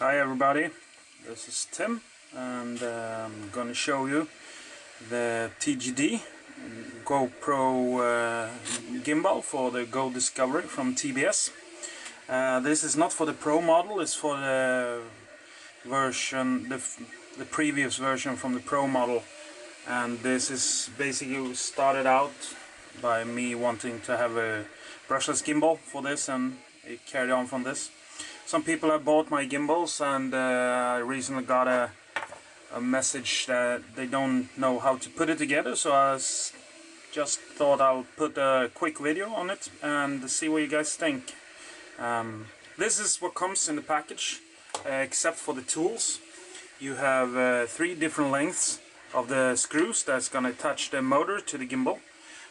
Hi everybody, this is Tim and I'm going to show you the TGD GoPro gimbal for the Go Discovery from TBS. This is not for the Pro model, it's for the version, the previous version from the Pro model, and this is basically started out by me wanting to have a brushless gimbal for this, and it carried on from this. Some people have bought my gimbals, and I recently got a message that they don't know how to put it together, so I just thought I'll put a quick video on it and see what you guys think. This is what comes in the package, except for the tools. You have 3 different lengths of the screws that's going to attach the motor to the gimbal.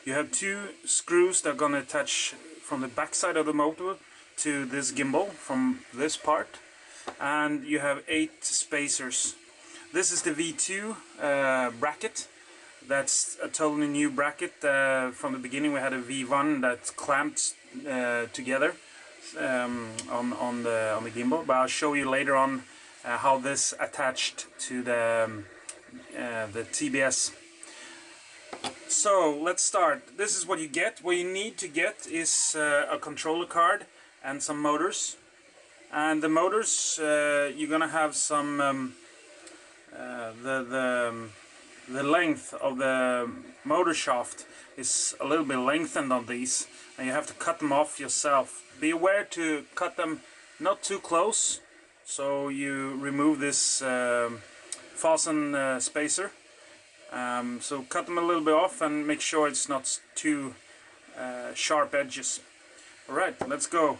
You have 2 screws that are going to attach from the back side of the motor to this gimbal from this part, and you have 8 spacers. This is the V2 bracket. That's a totally new bracket. From the beginning we had a V1 that clamped together on the gimbal, but I'll show you later on how this attached to the TBS. So let's start. This is what you get. What you need to get is a controller card and some motors. And the motors, you're gonna have some the length of the motor shaft is a little bit lengthened on these, and you have to cut them off yourself. Be aware to cut them not too close, so you remove this fasten spacer. So cut them a little bit off and make sure it's not too sharp edges. Alright, let's go.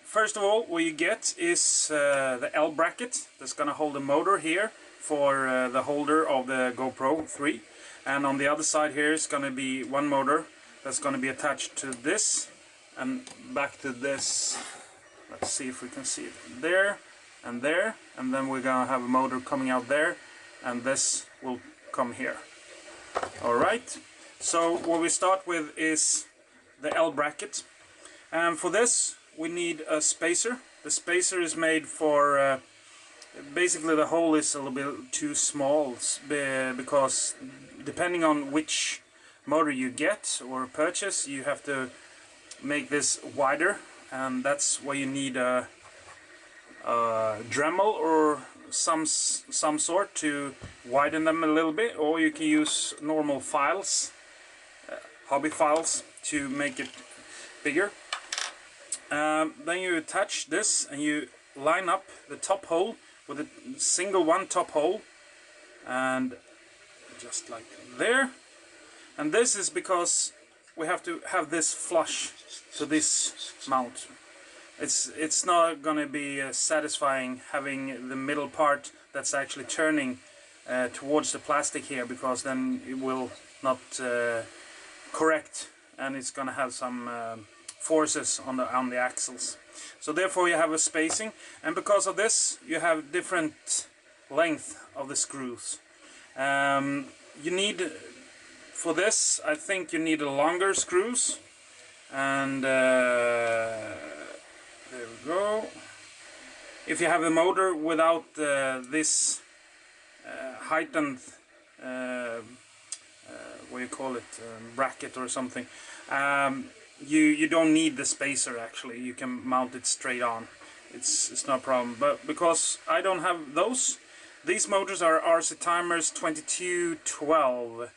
First of all, what you get is the L bracket that's going to hold the motor here for the holder of the GoPro 3, and on the other side here is going to be one motor that's going to be attached to this and back to this. Let's see if we can see it there, and then we're going to have a motor coming out there, and this will come here. Alright, so what we start with is the L bracket, and for this we need a spacer. The spacer is made for basically the hole is a little bit too small, because depending on which motor you get or purchase, you have to make this wider, and that's why you need a Dremel or some sort to widen them a little bit, or you can use normal files, hobby files, to make it bigger. Then you attach this and you line up the top hole with a single one top hole, and just like there. And this is because we have to have this flush to this mount. It's not going to be satisfying having the middle part that's actually turning towards the plastic here, because then it will not correct, and it's going to have some forces on the axles. So therefore you have a spacing, and because of this you have different length of the screws. You need, for this, I think you need a longer screws, and there we go. If you have the motor without this heightened what do you call it, bracket or something, you don't need the spacer. Actually, you can mount it straight on. It's no problem. But because I don't have those, these motors are RC Timers 2212,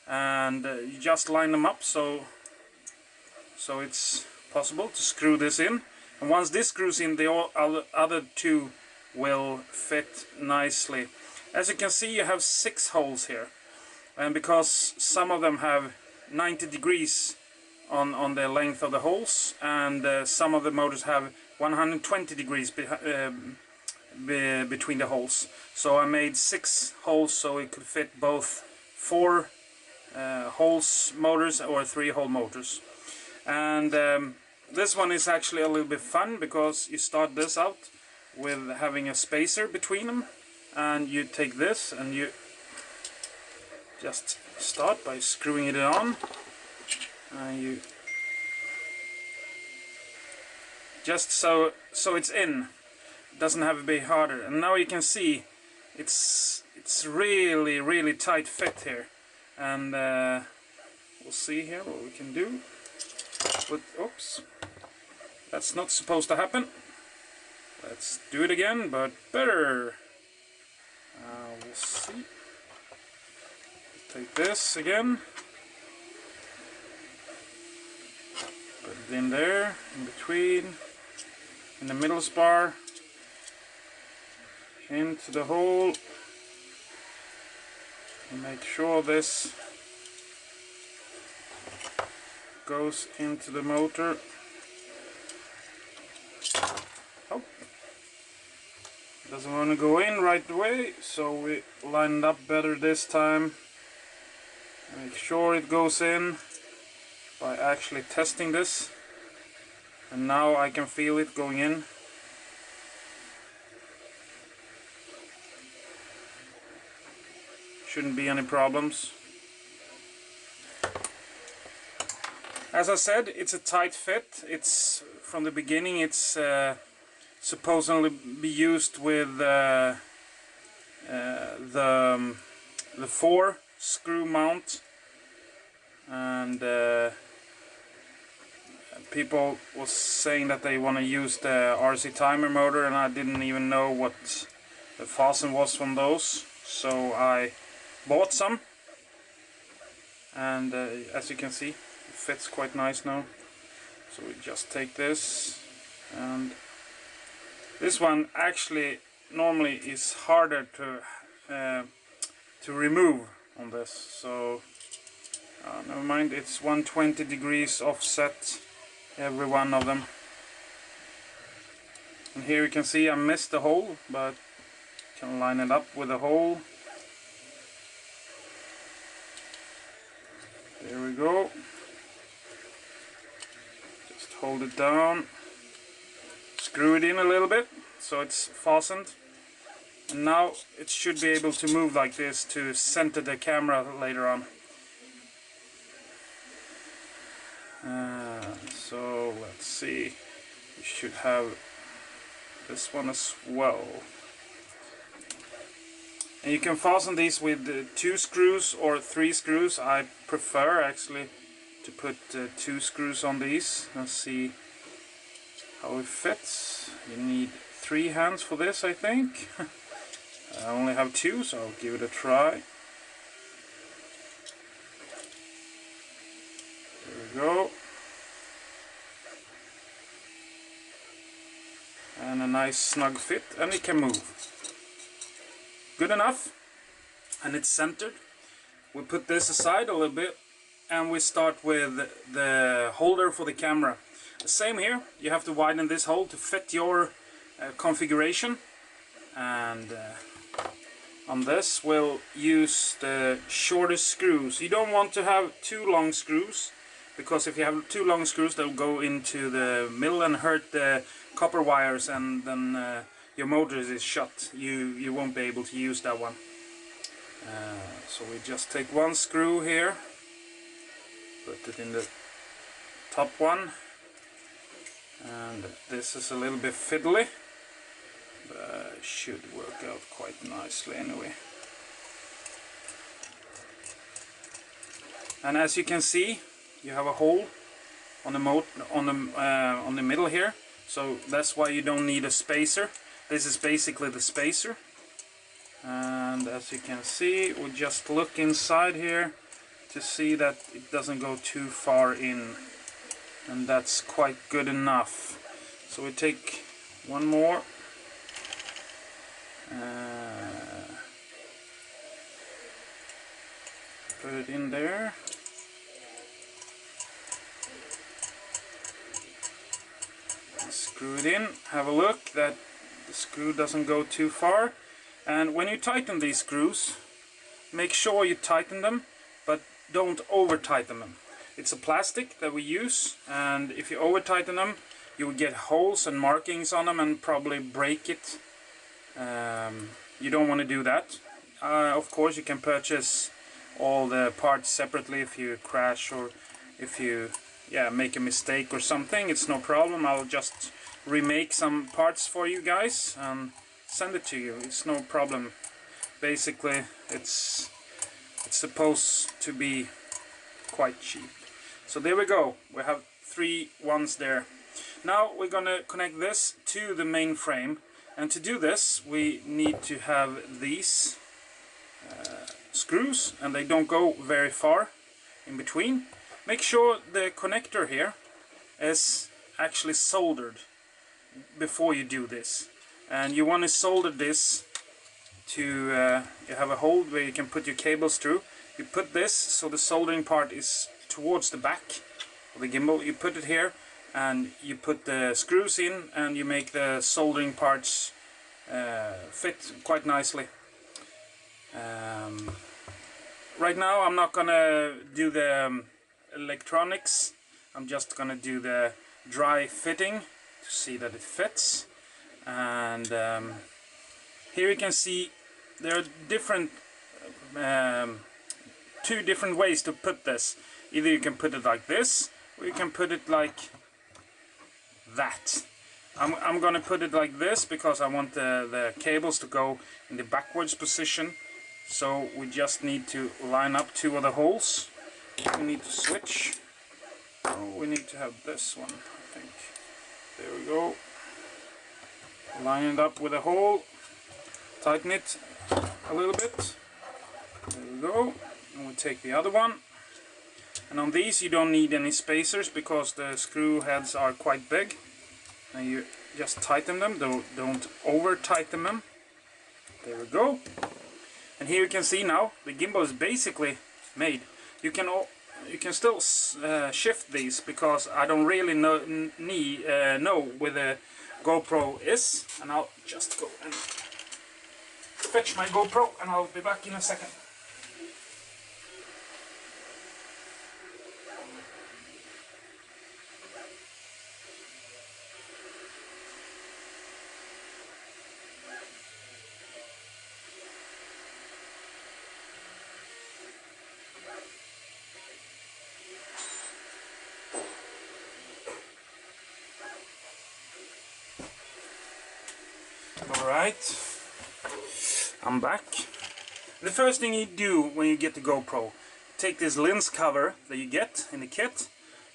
and you just line them up so it's possible to screw this in. And once this screws in, the other 2 will fit nicely. As you can see, you have 6 holes here, and because some of them have 90 degrees on the length of the holes, and some of the motors have 120 degrees between the holes. So I made 6 holes so it could fit both 4 holes motors or 3 hole motors. And this one is actually a little bit fun, because you start this out with having a spacer between them, and you take this and you just start by screwing it on, and you just so it's in. doesn't have to be harder. And now you can see it's really tight fit here, and we'll see here what we can do. But oops, that's not supposed to happen. Let's do it again, but better. We'll see. Take this again, put it in there, in between, in the middle spar, into the hole, and make sure this goes into the motor. Oh, doesn't want to go in right away, so we line it up better this time. Make sure it goes in by actually testing this, and now I can feel it going in. Shouldn't be any problems. As I said, it's a tight fit. It's from the beginning. It's supposedly be used with the 4 screw mount, and people was saying that they want to use the RC timer motor, and I didn't even know what the fasten was from those, so I bought some, and as you can see, it fits quite nice now. So we just take this, and this one actually normally is harder to remove on this, so never mind. It's 120 degrees offset, every one of them. And here you can see I missed the hole, but can line it up with a hole. There we go. Just hold it down, screw it in a little bit so it's fastened, and now it should be able to move like this to center the camera later on. So let's see, we should have this one as well. And you can fasten these with 2 screws or 3 screws. I prefer actually to put 2 screws on these. Let's see how it fits. You need 3 hands for this, I think. I only have 2, so I'll give it a try. There we go. And a nice snug fit, and it can move. Good enough, and it's centered. We put this aside a little bit, and we start with the holder for the camera. The same here, you have to widen this hole to fit your configuration, and on this we'll use the shortest screws. You don't want to have 2 long screws, because if you have 2 long screws, they'll go into the middle and hurt the copper wires, and then your motor is shut. You won't be able to use that one. So we just take 1 screw here, put it in the top one, and this is a little bit fiddly, but it should work out quite nicely anyway. And as you can see, you have a hole on the middle here, so that's why you don't need a spacer. This is basically the spacer, and as you can see, we just look inside here to see that it doesn't go too far in, and that's quite good enough. So we take 1 more, put it in there, screw it in. Have a look that the screw doesn't go too far, and when you tighten these screws, make sure you tighten them, but don't over tighten them. It's a plastic that we use, and if you over tighten them, you will get holes and markings on them and probably break it. You don't want to do that. Of course, you can purchase all the parts separately if you crash, or if you make a mistake or something. It's no problem. I'll just remake some parts for you guys and send it to you. It's no problem. Basically it's supposed to be quite cheap. So there we go, we have 3 ones there. Now we're gonna connect this to the main frame, and to do this we need to have these screws, and they don't go very far in between. Make sure the connector here is actually soldered before you do this, and you want to solder this to you have a hole where you can put your cables through. You put this so the soldering part is towards the back of the gimbal. You put it here and you put the screws in, and you make the soldering parts fit quite nicely. Right now I'm not gonna do the electronics, I'm just gonna do the dry fitting to see that it fits. And here you can see there are different 2 different ways to put this. Either you can put it like this, or you can put it like that. I'm gonna put it like this because I want the cables to go in the backwards position. So we just need to line up 2 of the holes. We need to switch. Oh, we need to have this one, I think. There we go. Line it up with a hole. Tighten it a little bit. There we go. And we take the other one. And on these you don't need any spacers because the screw heads are quite big. And you just tighten them, don't over tighten them. There we go. And here you can see now the gimbal is basically made. You can still shift these because I don't really know where the GoPro is. And I'll just go and fetch my GoPro and I'll be back in a second. Alright, I'm back. The first thing you do when you get the GoPro, take this lens cover that you get in the kit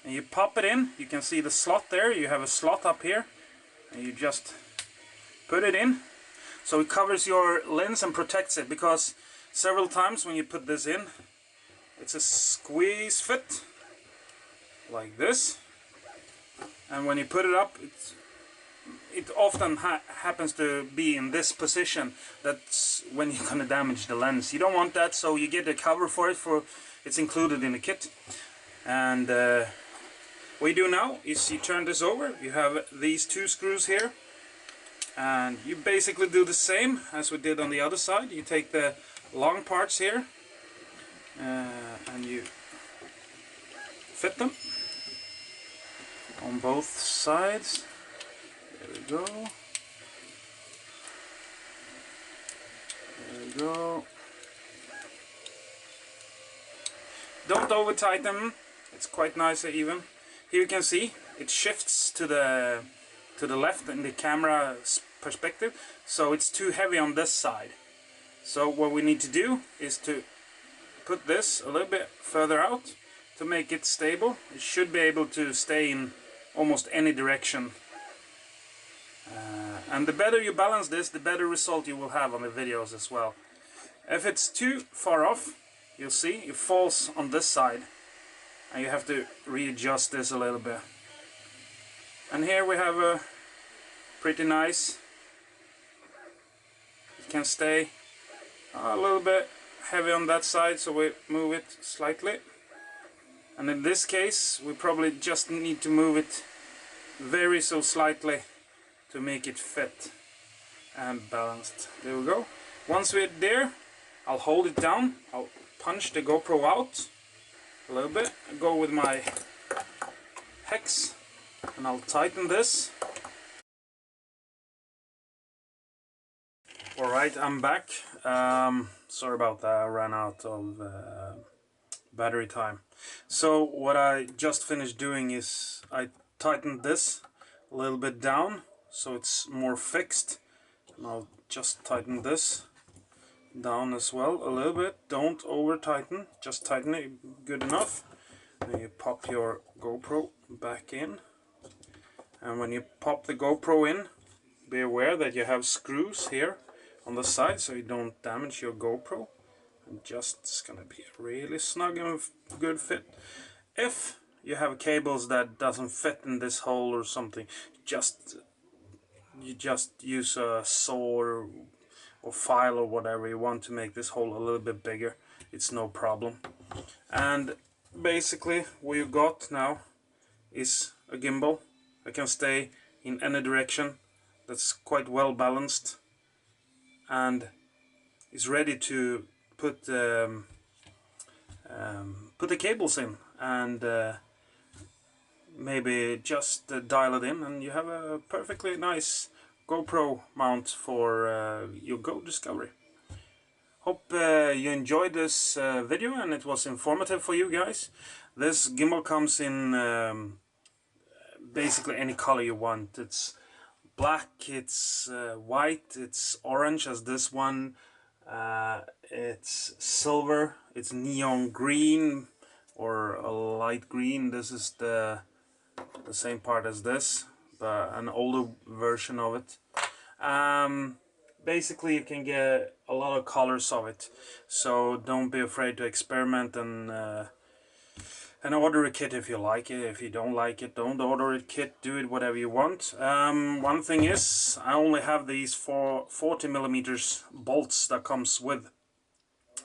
and you pop it in. You can see the slot there, you have a slot up here and you just put it in. So it covers your lens and protects it, because several times when you put this in, it's a squeeze fit like this, and when you put it up, it often happens to be in this position. That's when you're gonna damage the lens. You don't want that, so you get a cover for it. It's included in the kit. And what you do now is you turn this over. You have these 2 screws here, and you basically do the same as we did on the other side. You take the long parts here and you fit them on both sides. There we go. There we go. Don't over tighten them. It's quite nice and even. Here you can see it shifts to the left in the camera perspective, so it's too heavy on this side. So what we need to do is to put this a little bit further out to make it stable. It should be able to stay in almost any direction. And the better you balance this, the better result you will have on the videos as well. If it's too far off, you'll see it falls on this side, and you have to readjust this a little bit. And here we have a pretty nice. It can stay a little bit heavy on that side, so we move it slightly. And in this case, we probably just need to move it very so slightly to make it fit and balanced. There we go. Once we're there, I'll hold it down. I'll punch the GoPro out a little bit. I'll go with my hex and I'll tighten this. Alright, I'm back. Sorry about that, I ran out of battery time. So what I just finished doing is I tightened this a little bit down so it's more fixed. And I'll just tighten this down as well a little bit. Don't over tighten, just tighten it good enough. Then you pop your GoPro back in, and when you pop the GoPro in, be aware that you have screws here on the side so you don't damage your GoPro. And just, it's gonna be really snug and good fit. If you have cables that doesn't fit in this hole or something, you just use a saw or file or whatever you want to make this hole a little bit bigger. It's no problem. And basically what you got now is a gimbal that can stay in any direction, that's quite well balanced and is ready to put the cables in and maybe just dial it in, and you have a perfectly nice GoPro mount for your Go Discovery. Hope you enjoyed this video and it was informative for you guys. This gimbal comes in basically any color you want. It's black, it's white, it's orange as this one, it's silver, it's neon green or a light green. This is the same part as this, but an older version of it. Basically you can get a lot of colors of it, so don't be afraid to experiment and order a kit if you like it. If you don't like it, don't order a kit, do it whatever you want. One thing is, I only have these 40mm bolts that comes with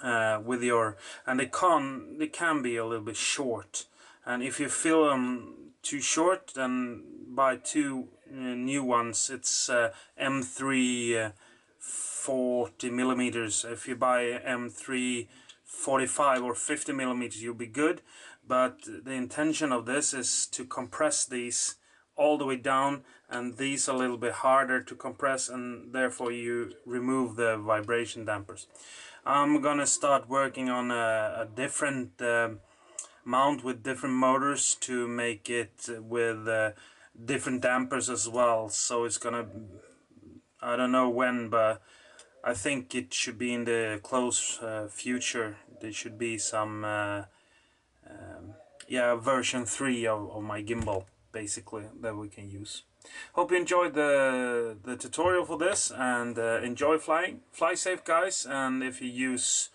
your, and they can be a little bit short, and if you feel them too short, then buy two new ones. It's M3 40mm. If you buy M3 45 or 50mm, you'll be good. But the intention of this is to compress these all the way down, and these are a little bit harder to compress, and therefore you remove the vibration dampers. I'm gonna start working on a different mount with different motors to make it with different dampers as well. So it's gonna, I don't know when, but I think it should be in the close future. There should be some yeah, version 3 of my gimbal basically that we can use. Hope you enjoyed the tutorial for this, and enjoy flying. Fly safe, guys, and if you use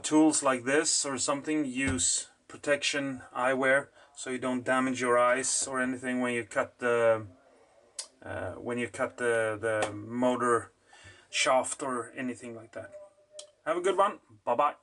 tools like this or something, use protection eyewear so you don't damage your eyes or anything when you cut the motor shaft or anything like that. Have a good one. Bye bye.